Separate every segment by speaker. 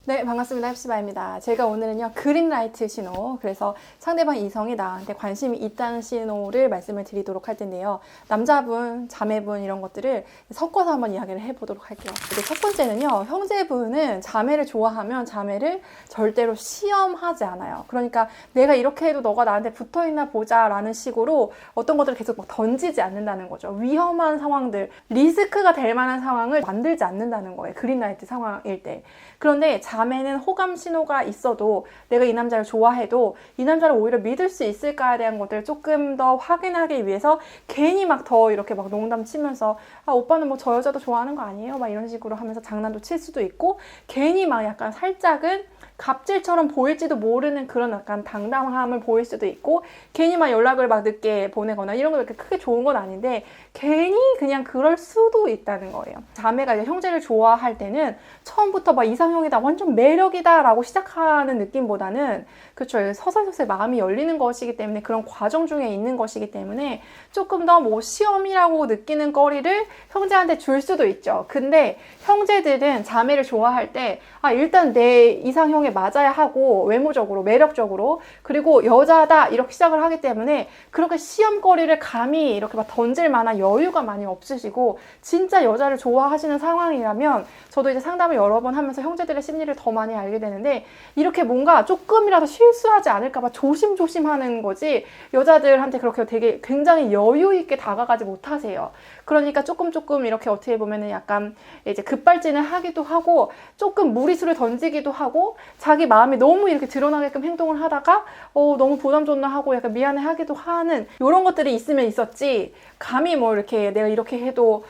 Speaker 1: 네, 반갑습니다. 헵시바입니다. 제가 오늘은요, 그린라이트 신호, 그래서 상대방 이성이 나한테 관심이 있다는 신호를 말씀을 드리도록 할 텐데요. 남자분, 자매분 이런 것들을 섞어서 한번 이야기를 해보도록 할게요. 근데 첫 번째는요, 형제분은 자매를 좋아하면 자매를 절대로 시험하지 않아요. 그러니까 내가 이렇게 해도 너가 나한테 붙어있나 보자 라는 식으로 어떤 것들을 계속 막 던지지 않는다는 거죠. 위험한 상황들, 리스크가 될 만한 상황을 만들지 않는다는 거예요. 그린라이트 상황일 때. 그런데 자매는 호감 신호가 있어도 내가 이 남자를 좋아해도 이 남자를 오히려 믿을 수 있을까에 대한 것들을 조금 더 확인하기 위해서 괜히 막 더 이렇게 막 농담 치면서 아, 오빠는 뭐 저 여자도 좋아하는 거 아니에요? 막 이런 식으로 하면서 장난도 칠 수도 있고 괜히 막 약간 살짝은 갑질처럼 보일지도 모르는 그런 약간 당당함을 보일 수도 있고 괜히 막 연락을 막 늦게 보내거나 이런 거 이렇게 크게 좋은 건 아닌데 괜히 그냥 그럴 수도 있다는 거예요. 자매가 이제 형제를 좋아할 때는 처음부터 막 이상형이다 완전 매력이다 라고 시작하는 느낌보다는 그렇죠. 서서히 마음이 열리는 것이기 때문에 그런 과정 중에 있는 것이기 때문에 조금 더 뭐 시험이라고 느끼는 거리를 형제한테 줄 수도 있죠. 근데 형제들은 자매를 좋아할 때 아, 일단 내 이상형에 맞아야 하고 외모적으로 매력적으로 그리고 여자다 이렇게 시작을 하기 때문에 그렇게 시험거리를 감히 이렇게 막 던질 만한 여유가 많이 없으시고 진짜 여자를 좋아하시는 상황이라면 저도 이제 상담을 여러 번 하면서 형제들의 심리를 더 많이 알게 되는데 이렇게 뭔가 조금이라도 실수하지 않을까 봐 조심조심 하는 거지 여자들한테 그렇게 되게 굉장히 여유 있게 다가가지 못하세요. 그러니까 조금 이렇게 어떻게 보면은 약간 이제 급발진을 하기도 하고 조금 무리수를 던지기도 하고 자기 마음이 너무 이렇게 드러나게끔 행동을 하다가 너무 부담 줬나 하고 약간 미안해 하기도 하는 이런 것들이 있으면 있었지 감히 뭐 이렇게 내가 이렇게 해도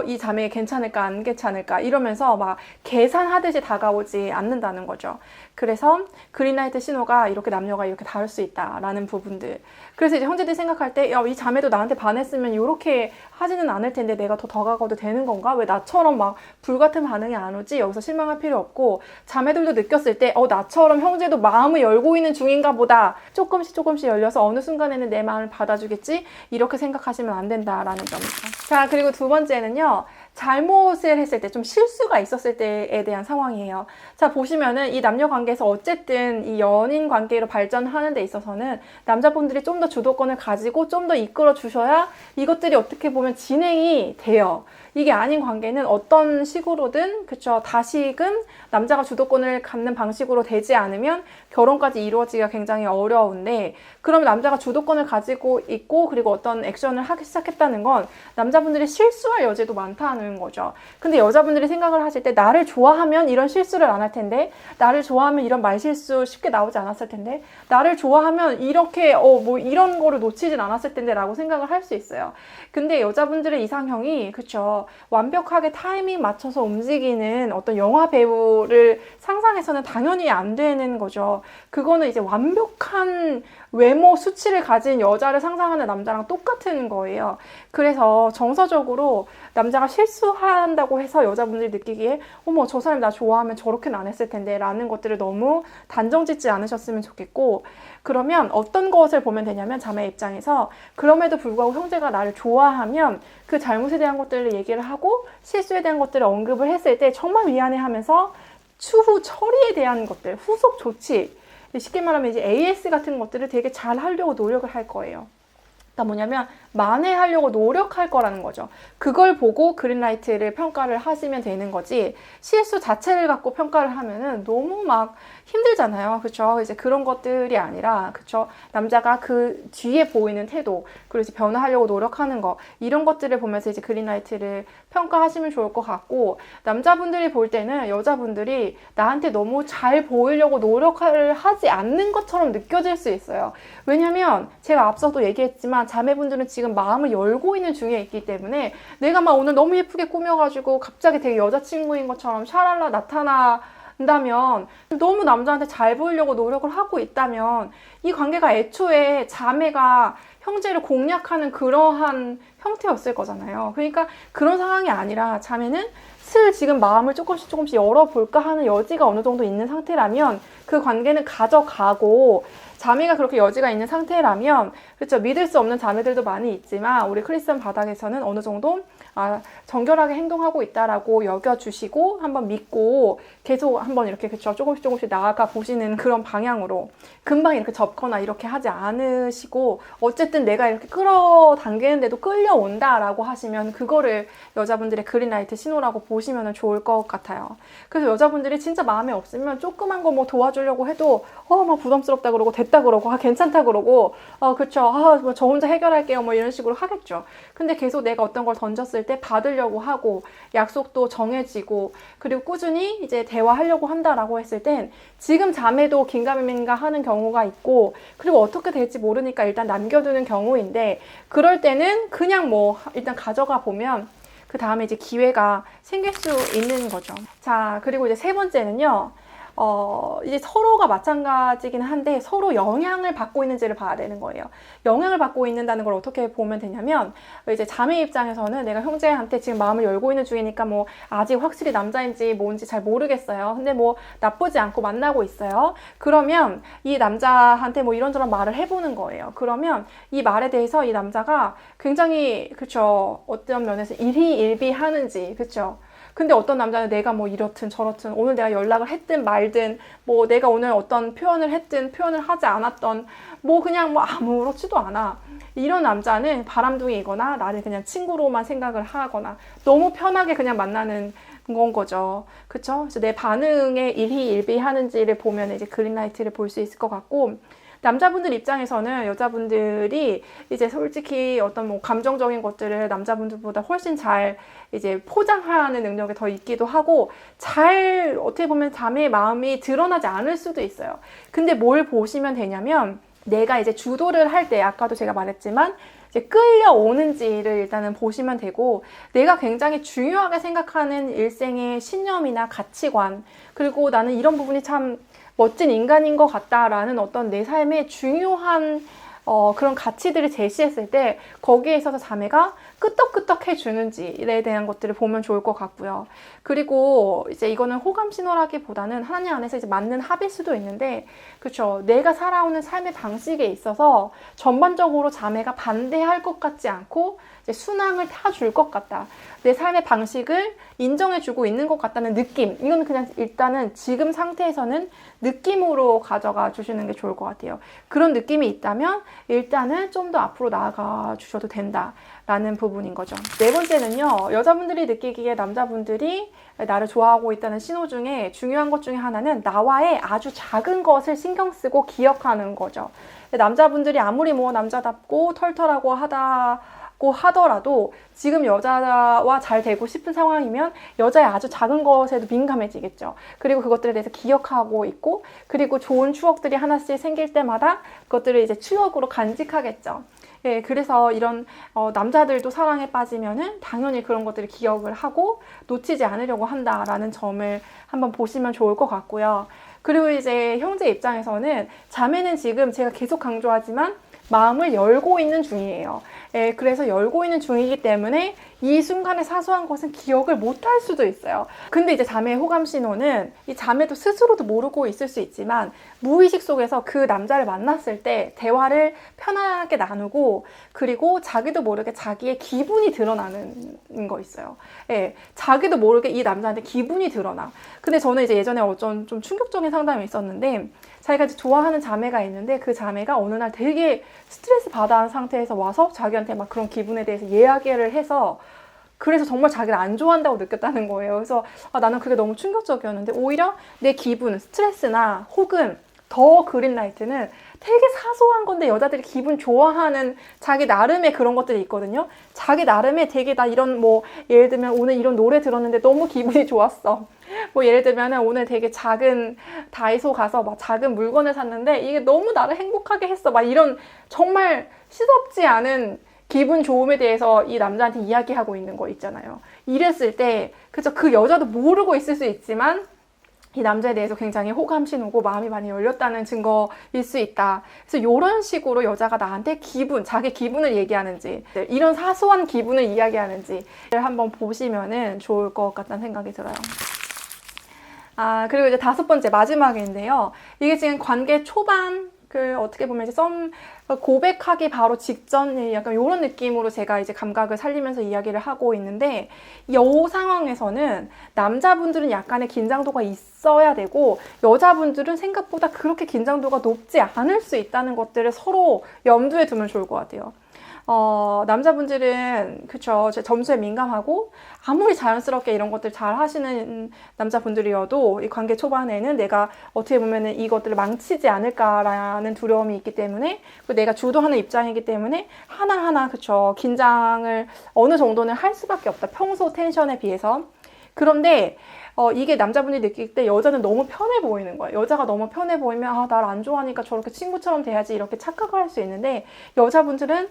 Speaker 1: 이 자매 괜찮을까 안 괜찮을까 이러면서 막 계산하듯이 다가오지 않는다는 거죠. 그래서 그린라이트 신호가 이렇게 남녀가 이렇게 다를 수 있다라는 부분들. 그래서 이제 형제들이 생각할 때 이 자매도 나한테 반했으면 이렇게 하지는 않을 텐데 내가 더 다가가도 되는 건가? 왜 나처럼 막 불같은 반응이 안 오지? 여기서 실망할 필요 없고 자매들도 느꼈을 때 나처럼 형제도 마음을 열고 있는 중인가 보다. 조금씩 열려서 어느 순간에는 내 마음을 받아주겠지? 이렇게 생각하시면 안 된다라는 점이죠. 자, 그리고 두 번째는요. 잘못을 했을 때, 좀 실수가 있었을 때에 대한 상황이에요. 자, 보시면은 이 남녀 관계에서 어쨌든 이 연인 관계로 발전하는 데 있어서는 남자분들이 좀 더 주도권을 가지고 좀 더 이끌어 주셔야 이것들이 어떻게 보면 진행이 돼요. 이게 아닌 관계는 어떤 식으로든 그쵸 다시금 남자가 주도권을 갖는 방식으로 되지 않으면 결혼까지 이루어지기가 굉장히 어려운데 그러면 남자가 주도권을 가지고 있고 그리고 어떤 액션을 하기 시작했다는 건 남자분들이 실수할 여지도 많다는 거죠. 근데 여자분들이 생각을 하실 때 나를 좋아하면 이런 실수를 안 할 텐데 나를 좋아하면 이런 말실수 쉽게 나오지 않았을 텐데 나를 좋아하면 이렇게 뭐 이런 거를 놓치진 않았을 텐데 라고 생각을 할 수 있어요. 근데 여자분들의 이상형이 그쵸 완벽하게 타이밍 맞춰서 움직이는 어떤 영화 배우를 상상해서는 당연히 안 되는 거죠. 그거는 이제 완벽한 외모 수치를 가진 여자를 상상하는 남자랑 똑같은 거예요. 그래서 정서적으로 남자가 실수한다고 해서 여자분들이 느끼기에 어머 저 사람이 나 좋아하면 저렇게는 안 했을 텐데 라는 것들을 너무 단정 짓지 않으셨으면 좋겠고 그러면 어떤 것을 보면 되냐면 자매 입장에서 그럼에도 불구하고 형제가 나를 좋아하면 그 잘못에 대한 것들을 얘기를 하고 실수에 대한 것들을 언급을 했을 때 정말 미안해 하면서 추후 처리에 대한 것들, 후속 조치 쉽게 말하면 이제 AS 같은 것들을 되게 잘 하려고 노력을 할 거예요. 그러니까 뭐냐면 만회하려고 노력할 거라는 거죠. 그걸 보고 그린라이트를 평가를 하시면 되는 거지 실수 자체를 갖고 평가를 하면은 너무 막 힘들잖아요. 그렇죠? 이제 그런 것들이 아니라 그렇죠? 남자가 그 뒤에 보이는 태도 그리고 이제 변화하려고 노력하는 거 이런 것들을 보면서 이제 그린라이트를 평가하시면 좋을 것 같고 남자분들이 볼 때는 여자분들이 나한테 너무 잘 보이려고 노력을 하지 않는 것처럼 느껴질 수 있어요. 왜냐면 제가 앞서도 얘기했지만 자매분들은 지금 마음을 열고 있는 중에 있기 때문에 내가 막 오늘 너무 예쁘게 꾸며가지고 갑자기 되게 여자친구인 것처럼 샤랄라 나타난다면 너무 남자한테 잘 보이려고 노력을 하고 있다면 이 관계가 애초에 자매가 형제를 공략하는 그러한 형태였을 거잖아요. 그러니까 그런 상황이 아니라 자매는 슬 지금 마음을 조금씩 열어볼까 하는 여지가 어느 정도 있는 상태라면 그 관계는 가져가고 자매가 그렇게 여지가 있는 상태라면 그렇죠. 믿을 수 없는 자매들도 많이 있지만 우리 크리스천 바닥에서는 어느 정도 정결하게 행동하고 있다라고 여겨주시고 한번 믿고 계속 한번 이렇게 그쵸 조금씩 나아가 보시는 그런 방향으로 금방 이렇게 접거나 이렇게 하지 않으시고 어쨌든 내가 이렇게 끌어당기는데도 끌려온다라고 하시면 그거를 여자분들의 그린라이트 신호라고 보시면 좋을 것 같아요. 그래서 여자분들이 진짜 마음에 없으면 조그만 거 뭐 도와주려고 해도 막 부담스럽다 그러고 됐다 그러고 괜찮다 그러고 그쵸 뭐 저 혼자 해결할게요 뭐 이런 식으로 하겠죠. 근데 계속 내가 어떤 걸 던졌을 때 받으려고 하고 약속도 정해지고 그리고 꾸준히 이제 대화하려고 한다라고 했을 땐 지금 자매도 긴가민가 하는 경우가 있고 그리고 어떻게 될지 모르니까 일단 남겨두는 경우인데 그럴 때는 그냥 뭐 일단 가져가 보면 그 다음에 이제 기회가 생길 수 있는 거죠. 자, 그리고 이제 세 번째는요. 이제 서로가 마찬가지긴 한데 서로 영향을 받고 있는지를 봐야 되는 거예요. 영향을 받고 있는다는 걸 어떻게 보면 되냐면 이제 자매 입장에서는 내가 형제한테 지금 마음을 열고 있는 중이니까 뭐 아직 확실히 남자인지 뭔지 잘 모르겠어요. 근데 뭐 나쁘지 않고 만나고 있어요. 그러면 이 남자한테 뭐 이런저런 말을 해보는 거예요. 그러면 이 말에 대해서 이 남자가 굉장히 그쵸 어떤 면에서 일희일비하는지 그쵸 근데 어떤 남자는 내가 뭐 이렇든 저렇든 오늘 내가 연락을 했든 말든 뭐 내가 오늘 어떤 표현을 했든 표현을 하지 않았던 뭐 그냥 뭐 아무렇지도 않아. 이런 남자는 바람둥이이거나 나를 그냥 친구로만 생각을 하거나 너무 편하게 그냥 만나는 건 거죠. 그쵸? 그래서 내 반응에 일희일비하는지를 보면 이제 그린라이트를 볼 수 있을 것 같고 남자분들 입장에서는 여자분들이 이제 솔직히 어떤 뭐 감정적인 것들을 남자분들보다 훨씬 잘 이제 포장하는 능력이 더 있기도 하고 잘 어떻게 보면 자매의 마음이 드러나지 않을 수도 있어요. 근데 뭘 보시면 되냐면 내가 이제 주도를 할 때 아까도 제가 말했지만 이제 끌려오는지를 일단은 보시면 되고 내가 굉장히 중요하게 생각하는 일생의 신념이나 가치관 그리고 나는 이런 부분이 참 멋진 인간인 것 같다라는 어떤 내 삶의 중요한 그런 가치들을 제시했을 때 거기에 있어서 자매가 끄떡끄떡 해주는지에 대한 것들을 보면 좋을 것 같고요. 그리고 이제 이거는 호감 신호라기보다는 하나님 안에서 이제 맞는 합일 수도 있는데 그렇죠. 내가 살아오는 삶의 방식에 있어서 전반적으로 자매가 반대할 것 같지 않고 이제 순항을 타줄 것 같다. 내 삶의 방식을 인정해주고 있는 것 같다는 느낌. 이건 그냥 일단은 지금 상태에서는 느낌으로 가져가 주시는 게 좋을 것 같아요. 그런 느낌이 있다면 일단은 좀 더 앞으로 나아가 주셔도 된다라는 부분인 거죠. 네 번째는요. 여자분들이 느끼기에 남자분들이 나를 좋아하고 있다는 신호 중에 중요한 것 중에 하나는 나와의 아주 작은 것을 신경 쓰고 기억하는 거죠. 남자분들이 아무리 뭐 남자답고 털털하고 하더라도 지금 여자와 잘 되고 싶은 상황이면 여자의 아주 작은 것에도 민감해지겠죠. 그리고 그것들에 대해서 기억하고 있고 그리고 좋은 추억들이 하나씩 생길 때마다 그것들을 이제 추억으로 간직하겠죠. 예, 그래서 이런 남자들도 사랑에 빠지면은 당연히 그런 것들을 기억을 하고 놓치지 않으려고 한다라는 점을 한번 보시면 좋을 것 같고요. 그리고 이제 형제 입장에서는 자매는 지금 제가 계속 강조하지만 마음을 열고 있는 중이에요. 예, 그래서 열고 있는 중이기 때문에 이 순간의 사소한 것은 기억을 못할 수도 있어요. 근데 이제 자매의 호감 신호는 이 자매도 스스로도 모르고 있을 수 있지만 무의식 속에서 그 남자를 만났을 때 대화를 편하게 나누고 그리고 자기도 모르게 자기의 기분이 드러나는 거 있어요. 예, 자기도 모르게 이 남자한테 기분이 드러나. 근데 저는 이제 예전에 어떤 좀 충격적인 상담이 있었는데 자기가 이제 좋아하는 자매가 있는데 그 자매가 어느 날 되게 스트레스 받아 한 상태에서 와서 자기한테 막 그런 기분에 대해서 이야기를 해서 그래서 정말 자기를 안 좋아한다고 느꼈다는 거예요. 그래서 나는 그게 너무 충격적이었는데 오히려 내 기분, 스트레스나 혹은 더 그린라이트는 되게 사소한 건데 여자들이 기분 좋아하는 자기 나름의 그런 것들이 있거든요. 자기 나름의 되게 나 이런 뭐 예를 들면 오늘 이런 노래 들었는데 너무 기분이 좋았어. 뭐 예를 들면 오늘 되게 작은 다이소 가서 막 작은 물건을 샀는데 이게 너무 나를 행복하게 했어. 막 이런 정말 시덥지 않은 기분 좋음에 대해서 이 남자한테 이야기하고 있는 거 있잖아요. 이랬을 때 그래서 그 여자도 모르고 있을 수 있지만 이 남자에 대해서 굉장히 호감 신호고 마음이 많이 열렸다는 증거일 수 있다. 그래서 이런 식으로 여자가 나한테 자기 기분을 얘기하는지 이런 사소한 기분을 이야기하는지를 한번 보시면은 좋을 것 같다는 생각이 들어요. 그리고 이제 다섯 번째 마지막인데요. 이게 지금 관계 초반 어떻게 보면 이제 고백하기 바로 직전 약간 이런 느낌으로 제가 이제 감각을 살리면서 이야기를 하고 있는데, 이 상황에서는 남자분들은 약간의 긴장도가 있어야 되고 여자분들은 생각보다 그렇게 긴장도가 높지 않을 수 있다는 것들을 서로 염두에 두면 좋을 것 같아요. 남자분들은 그쵸, 제 점수에 민감하고 아무리 자연스럽게 이런 것들 잘 하시는 남자분들이어도 이 관계 초반에는 내가 어떻게 보면은 이것들을 망치지 않을까라는 두려움이 있기 때문에, 그리고 내가 주도하는 입장이기 때문에 하나하나 그쵸, 긴장을 어느 정도는 할 수밖에 없다, 평소 텐션에 비해서. 그런데 이게 남자분이 느낄 때 여자는 너무 편해 보이는 거예요. 여자가 너무 편해 보이면 날 안 좋아하니까 저렇게 친구처럼 돼야지 이렇게 착각을 할 수 있는데, 여자분들은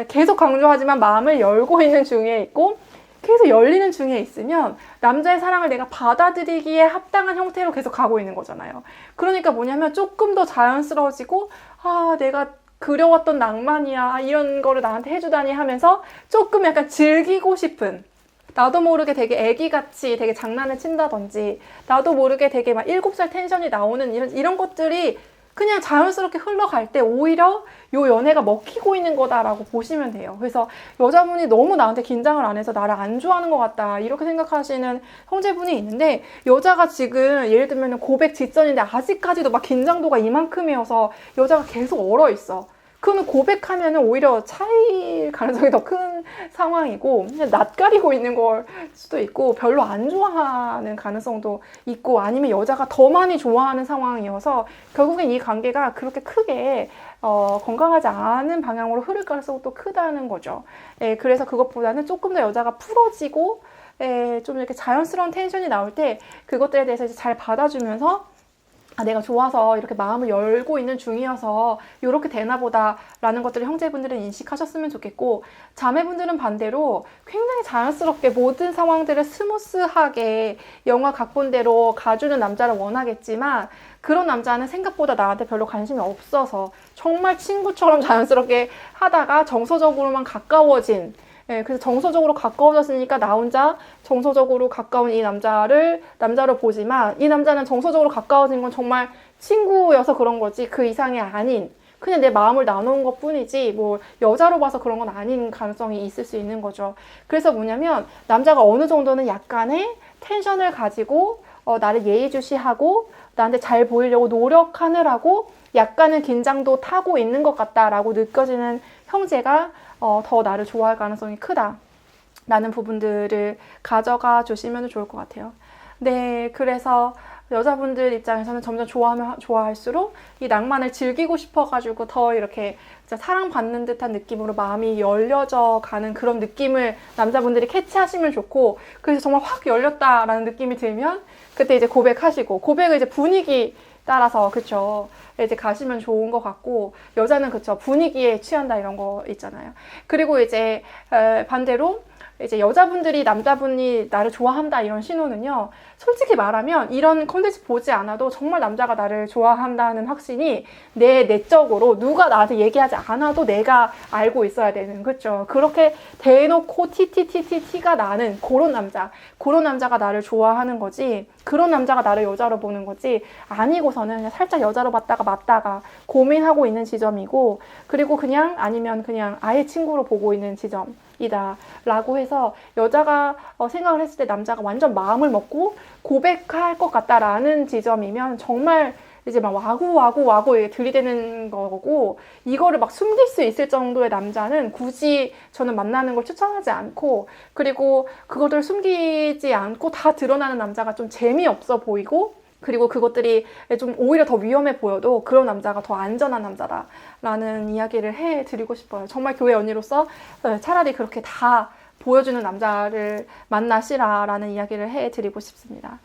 Speaker 1: 계속 강조하지만 마음을 열고 있는 중에 있고 계속 열리는 중에 있으면 남자의 사랑을 내가 받아들이기에 합당한 형태로 계속 가고 있는 거잖아요. 그러니까 뭐냐면 조금 더 자연스러워지고, 내가 그려왔던 낭만이야, 이런 거를 나한테 해주다니 하면서 조금 약간 즐기고 싶은, 나도 모르게 되게 애기같이 되게 장난을 친다든지, 나도 모르게 되게 막 7살 텐션이 나오는 이런 것들이 그냥 자연스럽게 흘러갈 때 오히려 요 연애가 먹히고 있는 거다라고 보시면 돼요. 그래서 여자분이 너무 나한테 긴장을 안 해서 나를 안 좋아하는 것 같다, 이렇게 생각하시는 형제분이 있는데, 여자가 지금 예를 들면 고백 직전인데 아직까지도 막 긴장도가 이만큼이어서 여자가 계속 얼어 있어. 그러면 고백하면 오히려 차일 가능성이 더 큰 상황이고, 그냥 낯가리고 있는 걸 수도 있고, 별로 안 좋아하는 가능성도 있고, 아니면 여자가 더 많이 좋아하는 상황이어서 결국엔 이 관계가 그렇게 크게 건강하지 않은 방향으로 흐를 가능성이 또 크다는 거죠. 그래서 그것보다는 조금 더 여자가 풀어지고 좀 이렇게 자연스러운 텐션이 나올 때 그것들에 대해서 이제 잘 받아주면서, 내가 좋아서 이렇게 마음을 열고 있는 중이어서 이렇게 되나 보다 라는 것들을 형제분들은 인식하셨으면 좋겠고, 자매분들은 반대로 굉장히 자연스럽게 모든 상황들을 스무스하게 영화 각본대로 가주는 남자를 원하겠지만, 그런 남자는 생각보다 나한테 별로 관심이 없어서 정말 친구처럼 자연스럽게 하다가 정서적으로만 가까워진, 그래서 정서적으로 가까워졌으니까 나 혼자 정서적으로 가까운 이 남자로 보지만, 이 남자는 정서적으로 가까워진 건 정말 친구여서 그런 거지 그 이상이 아닌, 그냥 내 마음을 나눈 것 뿐이지 뭐 여자로 봐서 그런 건 아닌 가능성이 있을 수 있는 거죠. 그래서 뭐냐면 남자가 어느 정도는 약간의 텐션을 가지고 나를 예의주시하고 나한테 잘 보이려고 노력하느라고 약간은 긴장도 타고 있는 것 같다라고 느껴지는 형제가 더 나를 좋아할 가능성이 크다라는 부분들을 가져가 주시면 좋을 것 같아요. 네, 그래서 여자분들 입장에서는 점점 좋아하면 좋아할수록 이 낭만을 즐기고 싶어가지고 더 이렇게 진짜 사랑받는 듯한 느낌으로 마음이 열려져 가는 그런 느낌을 남자분들이 캐치하시면 좋고, 그래서 정말 확 열렸다라는 느낌이 들면 그때 이제 고백하시고, 고백을 이제 분위기 따라서 그쵸, 이제 가시면 좋은 것 같고, 여자는 그쵸, 분위기에 취한다 이런 거 있잖아요. 그리고 이제 반대로 이제 여자분들이 남자분이 나를 좋아한다 이런 신호는요, 솔직히 말하면 이런 콘텐츠 보지 않아도 정말 남자가 나를 좋아한다는 확신이 내 내적으로 누가 나한테 얘기하지 않아도 내가 알고 있어야 되는, 그렇죠? 그렇게 대놓고 티가 나는 그런 남자가 나를 좋아하는 거지, 그런 남자가 나를 여자로 보는 거지 아니고서는 그냥 살짝 여자로 봤다가 맞다가 고민하고 있는 지점이고, 그리고 그냥 아니면 그냥 아예 친구로 보고 있는 지점이다 라고 해서, 여자가 생각을 했을 때 남자가 완전 마음을 먹고 고백할 것 같다라는 지점이면 정말 이제 막 와구 들이대는 거고, 이거를 막 숨길 수 있을 정도의 남자는 굳이 저는 만나는 걸 추천하지 않고, 그리고 그것들을 숨기지 않고 다 드러나는 남자가 좀 재미없어 보이고, 그리고 그것들이 좀 오히려 더 위험해 보여도 그런 남자가 더 안전한 남자다라는 이야기를 해드리고 싶어요. 정말 교회 언니로서 차라리 그렇게 다 보여주는 남자를 만나시라라는 이야기를 해드리고 싶습니다.